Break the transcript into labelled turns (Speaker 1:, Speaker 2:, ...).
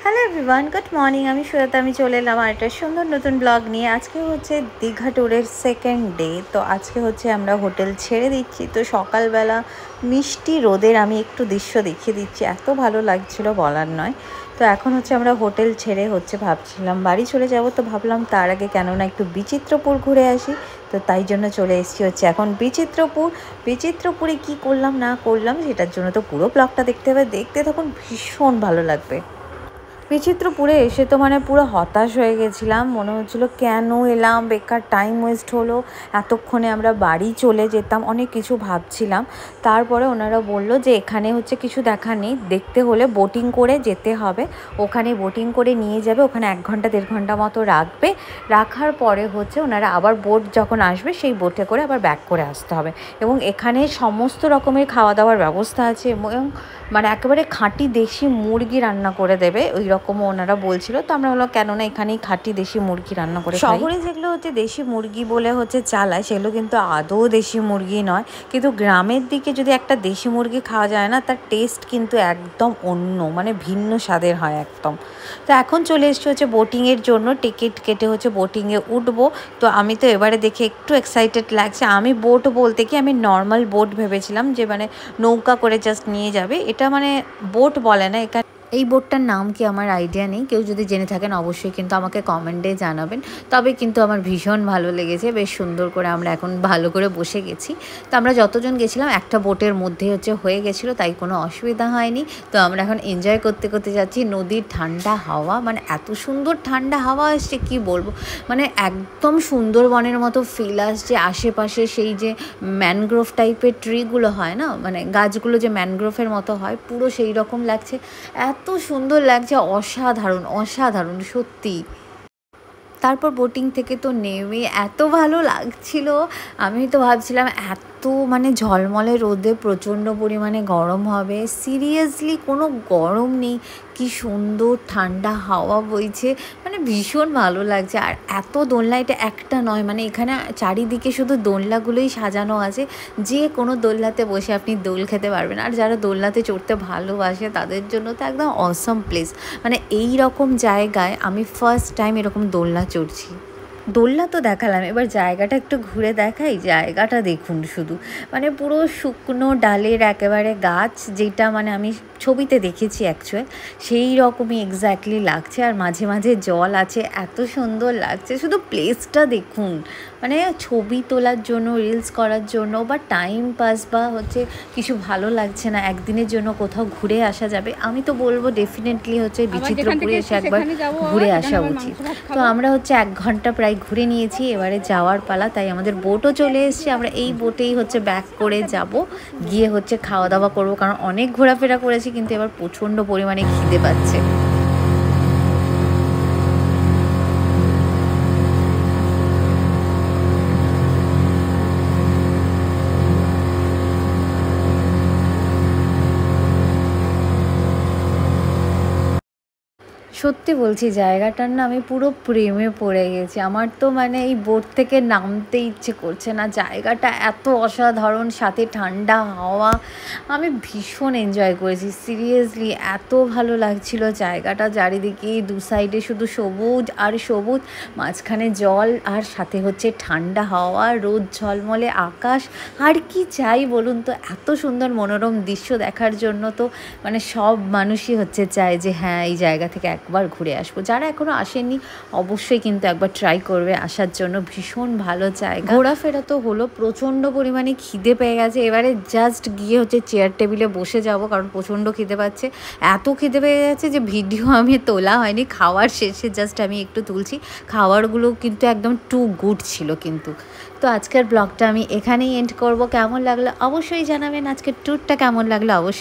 Speaker 1: Hello everyone, good morning. আমি সুজাতা, আমি চলে এলাম আর একটা সুন্দর নতুন ব্লগ নিয়ে। আজকে হচ্ছে দীঘা ট্যুরের সেকেন্ড ডে। তো আজকে হচ্ছে আমরা হোটেল ছেড়ে দিচ্ছি। তো সকালবেলা মিষ্টি রোদের আমি একটু দৃশ্য দেখিয়ে দিচ্ছি, এত ভালো লাগছিল বলার নয়। তো এখন হচ্ছে আমরা হোটেল ছেড়ে ভাবছিলাম বাড়ি চলে যাব। তো ভাবলাম তার আগে কেননা একটু বিচিত্রপুর ঘুরে আসি। তো তাই জন্য চলে এসেছি হচ্ছে এখন বিচিত্রপুরে কি করলাম না করলাম সেটার জন্য তো পুরো ব্লগটা দেখতে হবে, দেখতে তখন ভীষণ ভালো লাগবে। বিচিত্রপুরে এসে তো পুরো হতাশ হয়ে গেছিলাম, মনে হচ্ছিল কেন এলাম, বেকার টাইম ওয়েস্ট হলো, এতক্ষণে আমরা বাড়ি চলে যেতাম, অনেক কিছু ভাবছিলাম। তারপরে ওনারা বলল যে এখানে হচ্ছে কিছু দেখা নেই, দেখতে হলে বোটিং করে যেতে হবে। ওখানে বোটিং করে নিয়ে যাবে, ওখানে 1 ঘন্টা 1.5 ঘন্টা মতো রাখবে। রাখার পরে হচ্ছে ওনারা আবার বোট যখন আসবে সেই বোটে করে আবার ব্যাক করে আসতে হবে। এবং এখানে সমস্ত রকমের খাওয়া দাওয়ার ব্যবস্থা আছে এবং একেবারে খাঁটি দেশি মুরগি রান্না করে দেবে, ওই রকমও ওনারা বলছিল। তো আমরা হলো কেননা এখানেই খাঁটি দেশি মুরগি রান্না করে। শহরে যেগুলো হচ্ছে দেশি মুরগি বলে হচ্ছে চালায়, সেগুলো কিন্তু আদৌ দেশি মুরগি নয়। কিন্তু গ্রামের দিকে যদি একটা দেশি মুরগি খাওয়া যায় না, তার টেস্ট কিন্তু একদম অন্য, ভিন্ন স্বাদের হয় একদম। তো এখন চলে এসেছি হচ্ছে বোটিংয়ের জন্য, টিকিট কেটে হচ্ছে বোটিংয়ে উঠবো। তো আমি তো এবারে দেখে একটু এক্সাইটেড লাগছে। আমি বোট বলতে কি আমি নর্মাল বোট ভেবেছিলাম, যে নৌকা করে জাস্ট নিয়ে যাবে। এটা বোট বলে না এখানে। এই বোটটার নাম কি আমার আইডিয়া নেই, কেউ যদি জেনে থাকেন অবশ্যই কিন্তু আমাকে কমেন্টে জানাবেন। তবে কিন্তু আমার ভীষণ ভালো লেগেছে, বেশ সুন্দর করে আমরা এখন ভালো করে বসে গেছি। তো আমরা যতজন গেছিলাম একটা বোটের মধ্যে হয়ে গেছিলো, তাই কোনো অসুবিধা হয়নি। তো আমরা এখন এনজয় করতে করতে যাচ্ছি। নদীর ঠান্ডা হাওয়া, এত সুন্দর ঠান্ডা হাওয়া আসছে কি বলবো, একদম সুন্দরবনের মতো ফিল আসছে। আশেপাশে সেই যে ম্যানগ্রোভ টাইপের ট্রিগুলো হয় না, গাছগুলো যে ম্যানগ্রোভের মতো হয়, পুরো সেই রকম লাগছে। এত সুন্দর লাগছে, অসাধারণ অসাধারণ সত্যি। তারপর বোটিং থেকে তো নেমে এত ভালো লাগছিল, আমি তো ভাবছিলাম এত ঝলমলে রোদে প্রচণ্ড পরিমাণে গরম হবে, সিরিয়াসলি কোনো গরম নেই। কি সুন্দর ঠান্ডা হাওয়া বইছে, ভীষণ ভালো লাগছে। আর এত দোলনা, এটা একটা নয়, এখানে চারিদিকে শুধু দোলনাগুলোই সাজানো আছে, যে কোনো দোলনাতে বসে আপনি দোল খেতে পারবেন। আর যারা দোলনাতে চড়তে ভালোবাসে তাদের জন্য তো একদম অসম প্লেস। এই রকম জায়গায় আমি ফার্স্ট টাইম এরকম দোলনা চড়ছি। দোলনা তো দেখালাম, এবার জায়গাটা একটু ঘুরে দেখাই। জায়গাটা দেখুন শুধু, পুরো শুকনো ডালের একেবারে গাছ, যেটা আমি ছবিতে দেখেছি অ্যাকচুয়াল, সেই রকমই এক্স্যাক্টলি লাগছে। আর মাঝে মাঝে জল আছে, এত সুন্দর লাগছে। শুধু প্লেসটা দেখুন, ছবি তোলার জন্য, রিলস করার জন্য, বা টাইম পাস, বা কিছু ভালো লাগছে না, একদিনের জন্য কোথাও ঘুরে আসা যাবে, আমি তো বলবো ডেফিনেটলি বিচিত্রপুরে এসে একবার ঘুরে আসা উচিত। তো আমরা 1 ঘন্টা প্রায় ঘুরে নিয়েছি, এবারে যাওয়ার পালা। তাই আমাদের বোটও চলে এসেছে, আমরা এই বোটেই ব্যাক করে যাব, গিয়ে খাওয়া দাওয়া করবো, কারণ অনেক ঘোরাফেরা করেছি, কিন্তু এবার প্রচণ্ড পরিমাণে খিদে পাচ্ছে। সত্যি বলছি, জায়গাটার না আমি পুরো প্রেমে পড়ে গেছি। আমার তো এই বোট থেকে নামতে ইচ্ছে করছে না, জায়গাটা এত অসাধারণ, সাথে ঠান্ডা হাওয়া, আমি ভীষণ এনজয় করেছি সিরিয়াসলি। এত ভালো লাগছিল জায়গাটা, চারিদিকে দু সাইডে শুধু সবুজ আর সবুজ, মাঝখানে জল, আর সাথে ঠান্ডা হাওয়া, রোদ ঝলমলে আকাশ। আর কি চাই বলুন তো, এত সুন্দর মনোরম দৃশ্য দেখার জন্য তো সব মানুষই চায় যে হ্যাঁ এই জায়গা থেকে একবার ঘুরে আসবো। যারা এখনও আসেননি অবশ্যই কিন্তু একবার ট্রাই করবে আসার জন্য, ভীষণ ভালো জায়গা। ঘোরাফেরা তো হলো, প্রচণ্ড পরিমাণে খিদে পেয়ে গেছে, এবারে জাস্ট গিয়ে চেয়ার টেবিলে বসে যাব, কারণ প্রচণ্ড খিদে পাচ্ছে। এত খিদে পেয়ে গেছে যে ভিডিও আমি তোলা হয়নি, খাওয়ার শেষে জাস্ট আমি একটু তুলছি। খাবারগুলো কিন্তু একদম টু গুড ছিল কিন্তু। তো আজকের ব্লগটা আমি এখানেই এন্ড করব। কেমন লাগলো অবশ্যই জানাবেন, আজকের ট্যুরটা কেমন লাগলো অবশ্যই।